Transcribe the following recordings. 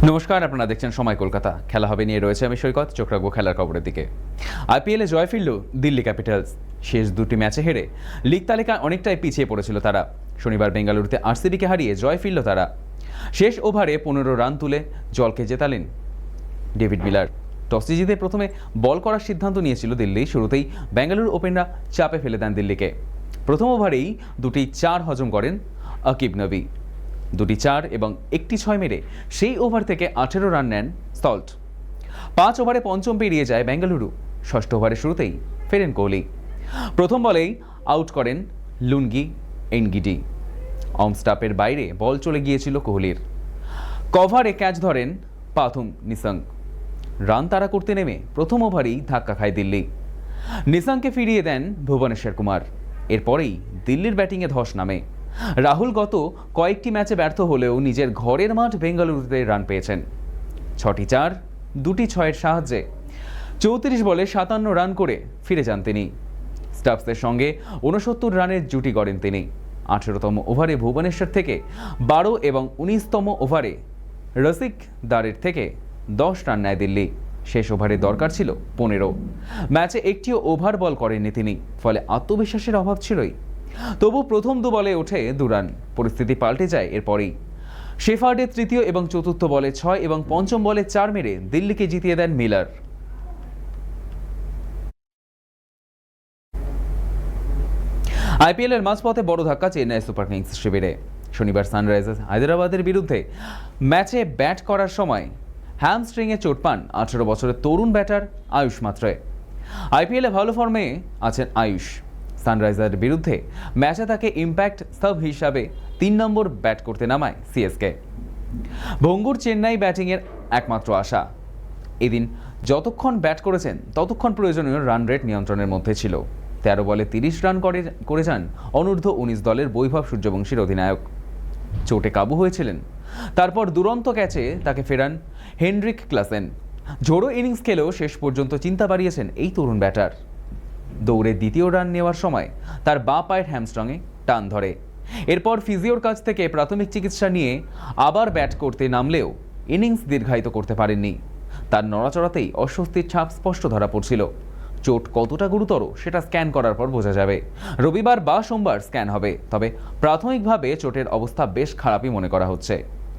নমস্কার, আপনারা দেখছেন সময় কলকাতা। খেলা হবে নিয়ে রয়েছে আমি সৈকত। চোখ রাখবো খেলার খবরের দিকে। আইপিএলে জয় ফিরল দিল্লি ক্যাপিটালস। শেষ দুটি ম্যাচে হেরে লিগ তালিকায় অনেকটাই পিছিয়ে পড়েছিল তারা। শনিবার বেঙ্গালুরুতে আরসিবিকে হারিয়ে জয় ফিরল তারা। শেষ ওভারে 15 রান তুলে জলকে জেতালেন ডেভিড মিলার। টসে জিতে প্রথমে বল করার সিদ্ধান্ত নিয়েছিল দিল্লি। শুরুতেই বেঙ্গালুরু ওপেনাররা চাপে ফেলে দেন দিল্লিকে। প্রথম ওভারেই দুটি 4 হজম করেন আকিব নবী। দুটি 4 এবং একটি 6 মেরে সেই ওভার থেকে 18 রান নেন সল্ট। 5 ওভারে পঞ্চম পেরিয়ে যায় বেঙ্গালুরু। ষষ্ঠ ওভারের শুরুতেই ফেরেন কোহলি। প্রথম বলেই আউট করেন লুনগি এনগিডি। অম স্টাম্পের বাইরে বল চলে গিয়েছিল কোহলির। কভারে ক্যাচ ধরেন পাথুম নিসঙ্গ। রান তাড়া করতে নেমে প্রথম ওভারেই ধাক্কা খায় দিল্লি। নিসঙ্গকে ফিরিয়ে দেন ভুবনেশ্বর কুমার। এরপরেই দিল্লির ব্যাটিংয়ে ধস নামে। রাহুল গত কয়েকটি ম্যাচে ব্যর্থ হলেও নিজের ঘরের মাঠ বেঙ্গালুরুতে রান পেয়েছেন। 6টি 4, 2টি 6-এর সাহায্যে 34 বলে 57 রান করে ফিরে যান তিনি। স্টাফসের সঙ্গে 69 রানের জুটি গড়েন তিনি। 18তম ওভারে ভুবনেশ্বর থেকে 12 এবং 19তম ওভারে রসিক দারের থেকে 10 রান নেয় দিল্লি। শেষ ওভারে দরকার ছিল 15। ম্যাচে একটিও ওভার বল করেননি তিনি, ফলে আত্মবিশ্বাসের অভাব ছিলই। তবু প্রথম 2 বলে ওঠে 2 রান। পরিস্থিতি পাল্টে যায় এরপরেই। শেফার্ডের তৃতীয় এবং চতুর্থ বলে 6 এবং পঞ্চম বলে 4 মেরে দিল্লিকে জিতিয়ে দেন মিলার। আইপিএলের মাঝপথে বড় ধাক্কা চেন্নাই সুপার কিংস শিবিরে। শনিবার সানরাইজার্স হায়দ্রাবাদের বিরুদ্ধে ম্যাচে ব্যাট করার সময় হ্যামস্ট্রিংয়ে চোট পান 18 বছরের তরুণ ব্যাটার আয়ুষ মাত্রে। আইপিএলে ভালো ফর্মে আছেন আয়ুষ। সানরাইজার্সের বিরুদ্ধে ম্যাচে তাকে ইম্প্যাক্ট সাব হিসাবে 3 নম্বর ব্যাট করতে নামায় সিএসকে। ভঙ্গুর চেন্নাই ব্যাটিংয়ের একমাত্র আশা। এদিন যতক্ষণ ব্যাট করেছেন ততক্ষণ প্রয়োজনীয় রান রেট নিয়ন্ত্রণের মধ্যে ছিল। 13 বলে 30 রান করে যান অনূর্ধ্ব 19 দলের বৈভব সূর্যবংশীর অধিনায়ক। চোটে কাবু হয়েছিলেন। তারপর দুরন্ত ক্যাচে তাকে ফেরান হেনরিক ক্লাসেন। ঝোড়ো ইনিংস খেলেও শেষ পর্যন্ত চিন্তা বাড়িয়েছেন এই তরুণ ব্যাটার। দৌড়ে দ্বিতীয় রান নেওয়ার সময় তার বাঁ পায়ের হ্যামস্ট্রিংয়ে টান ধরে। এরপর ফিজিওর কাছ থেকে প্রাথমিক চিকিৎসা নিয়ে আবার ব্যাট করতে নামলেও ইনিংস দীর্ঘায়িত করতে পারেননি। তার নড়াচড়াতেই অস্বস্তির ছাপ স্পষ্ট ধরা পড়ছিল। চোট কতটা গুরুতর সেটা স্ক্যান করার পর বোঝা যাবে। রবিবার বা সোমবার স্ক্যান হবে। তবে প্রাথমিকভাবে চোটের অবস্থা বেশ খারাপই মনে করা হচ্ছে।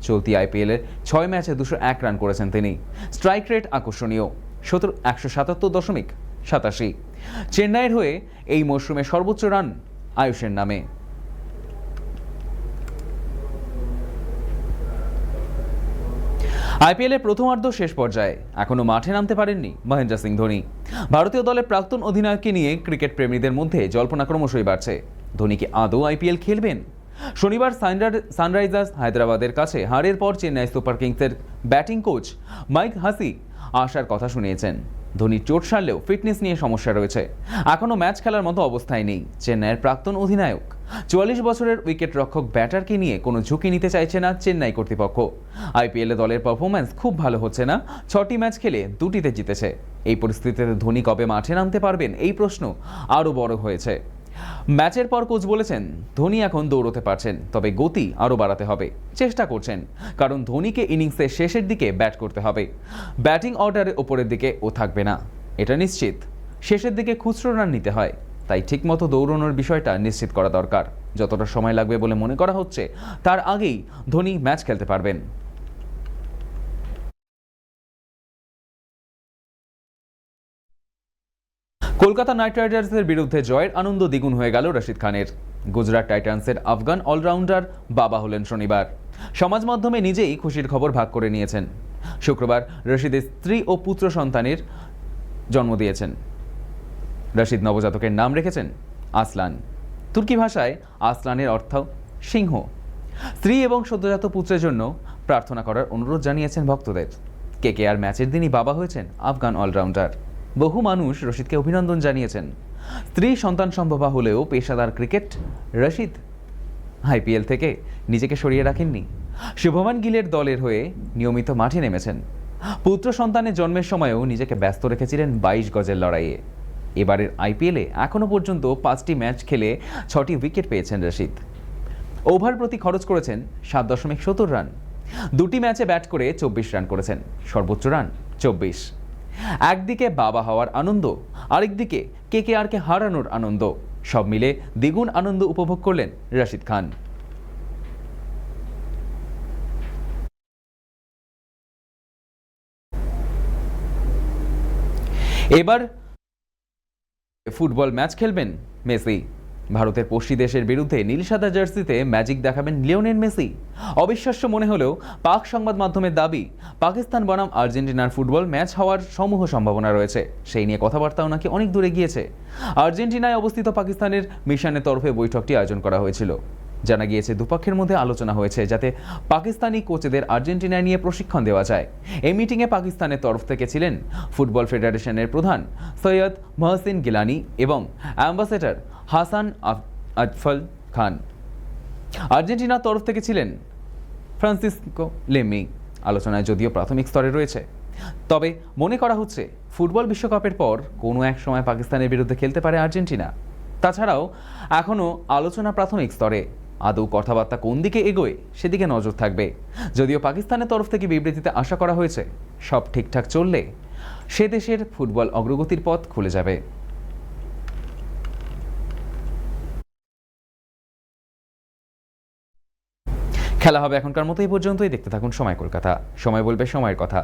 চলতি আইপিএলের 6 ম্যাচে 201 রান করেছেন তিনি। স্ট্রাইক রেট আকর্ষণীয় 177.87। চেন্নাইয়ের হয়ে এই মরশুমে সর্বোচ্চ রান আয়ুষের নামে। আইপিএলের প্রথমার্ধ শেষ পর্যায়ে এখনো মাঠে নামতে পারেননি মহেন্দ্র সিং ধোনি। ভারতীয় দলের প্রাক্তন অধিনায়ককে নিয়ে ক্রিকেট প্রেমীদের মধ্যে জল্পনা ক্রমশই বাড়ছে। ধোনি কি আদৌ আইপিএল খেলবেন? শনিবার সানরাইজার্স হায়দ্রাবাদের কাছে হারের পর চেন্নাই সুপার কিংসের ব্যাটিং কোচ মাইক হাসি আশার কথা শুনিয়েছেন। ধোনির চোট সারলেও ফিটনেস নিয়ে সমস্যা রয়েছে। এখনও ম্যাচ খেলার মতো অবস্থায় নেই চেন্নাইয়ের প্রাক্তন অধিনায়ক। 44 বছরের উইকেট রক্ষক ব্যাটারকে নিয়ে কোনো ঝুঁকি নিতে চাইছে না চেন্নাই কর্তৃপক্ষ। আইপিএলে দলের পারফরম্যান্স খুব ভালো হচ্ছে না। 6টি ম্যাচ খেলে 2টিতে জিতেছে। এই পরিস্থিতিতে ধোনি কবে মাঠে নামতে পারবেন এই প্রশ্ন আরও বড় হয়েছে। ম্যাচের পর কোচ বলেছেন ধোনি এখন দৌড়তে পারছেন, তবে গতি আরও বাড়াতে হবে। চেষ্টা করছেন, কারণ ধোনিকে ইনিংসের শেষের দিকে ব্যাট করতে হবে। ব্যাটিং অর্ডারের ওপরের দিকে ও থাকবে না, এটা নিশ্চিত। শেষের দিকে খুচরো রান নিতে হয়, তাই ঠিকমতো দৌড়ানোর বিষয়টা নিশ্চিত করা দরকার। যতটা সময় লাগবে বলে মনে করা হচ্ছে তার আগেই ধোনি ম্যাচ খেলতে পারবেন। কলকাতা নাইট রাইডার্সের বিরুদ্ধে জয়ের আনন্দ দ্বিগুণ হয়ে গেল রশিদ খানের। গুজরাট টাইটান্সের আফগান অলরাউন্ডার বাবা হলেন শনিবার। সমাজ মাধ্যমে নিজেই খুশির খবর ভাগ করে নিয়েছেন। শুক্রবার রশিদের স্ত্রী ও পুত্র সন্তানের জন্ম দিয়েছেন। রশিদ নবজাতকের নাম রেখেছেন আসলান। তুর্কি ভাষায় আসলানের অর্থ সিংহ। স্ত্রী এবং সদ্যজাত পুত্রের জন্য প্রার্থনা করার অনুরোধ জানিয়েছেন ভক্তদের। কেকেআর ম্যাচের দিনই বাবা হয়েছেন আফগান অলরাউন্ডার। বহু মানুষ রশিদকে অভিনন্দন জানিয়েছেন। স্ত্রী সন্তান সম্ভবা হলেও পেশাদার ক্রিকেট রশিদ আইপিএল থেকে নিজেকে সরিয়ে রাখেননি। শুভমান গিলের দলের হয়ে নিয়মিত মাঠে নেমেছেন। পুত্র সন্তানের জন্মের সময়ও নিজেকে ব্যস্ত রেখেছিলেন 22 গজের লড়াইয়ে। এবারের আইপিএলে এখনও পর্যন্ত 5টি ম্যাচ খেলে 6টি উইকেট পেয়েছেন রশিদ। ওভার প্রতি খরচ করেছেন 7.70 রান। দুটি ম্যাচে ব্যাট করে 24 রান করেছেন, সর্বোচ্চ রান 24। একদিকে বাবা হওয়ার আনন্দ, আরেকদিকে কেকেআরকে হারানোর আনন্দ, সব মিলে দ্বিগুণ আনন্দ উপভোগ করলেন রাশিদ খান। এবার ফুটবল ম্যাচ খেলবেন মেসি। ভারতের পশ্চিম দেশের বিরুদ্ধে নীল সাদা জার্সিতে ম্যাজিক দেখাবেন লিওনেল মেসি। অবিশ্বাস্য মনে হলেও পাক সংবাদ মাধ্যমের দাবি, পাকিস্তান বনাম আর্জেন্টিনার ফুটবল ম্যাচ হওয়ার সমূহ সম্ভাবনা রয়েছে। সেই নিয়ে কথাবার্তাও নাকি অনেক দূরে গিয়েছে। আর্জেন্টিনায় অবস্থিত পাকিস্তানের মিশনের তরফে বৈঠকটি আয়োজন করা হয়েছিল। জানা গিয়েছে দুপক্ষের মধ্যে আলোচনা হয়েছে যাতে পাকিস্তানি কোচদের আর্জেন্টিনায় নিয়ে প্রশিক্ষণ দেওয়া যায়। এই মিটিংয়ে পাকিস্তানের তরফ থেকে ছিলেন ফুটবল ফেডারেশনের প্রধান সৈয়দ মহসিন গিলানি এবং অ্যাম্বাসেডর হাসান আজফল খান। আর্জেন্টিনার তরফ থেকে ছিলেন ফ্রান্সিসকো লেমি। আলোচনায় যদিও প্রাথমিক স্তরে রয়েছে, তবে মনে করা হচ্ছে ফুটবল বিশ্বকাপের পর কোনো এক সময় পাকিস্তানের বিরুদ্ধে খেলতে পারে আর্জেন্টিনা। তাছাড়াও এখনও আলোচনা প্রাথমিক স্তরে। আদৌ কথাবার্তা কোন দিকে এগোয় সেদিকে নজর থাকবে। যদিও পাকিস্তানের তরফ থেকে বিবৃতিতে আশা করা হয়েছে সব ঠিকঠাক চললে সে দেশের ফুটবল অগ্রগতির পথ খুলে যাবে। খেলা হবে এখনকার মতো এই পর্যন্তই। দেখতে থাকুন সময় কলকাতা, সময় বলবে সময়ের কথা।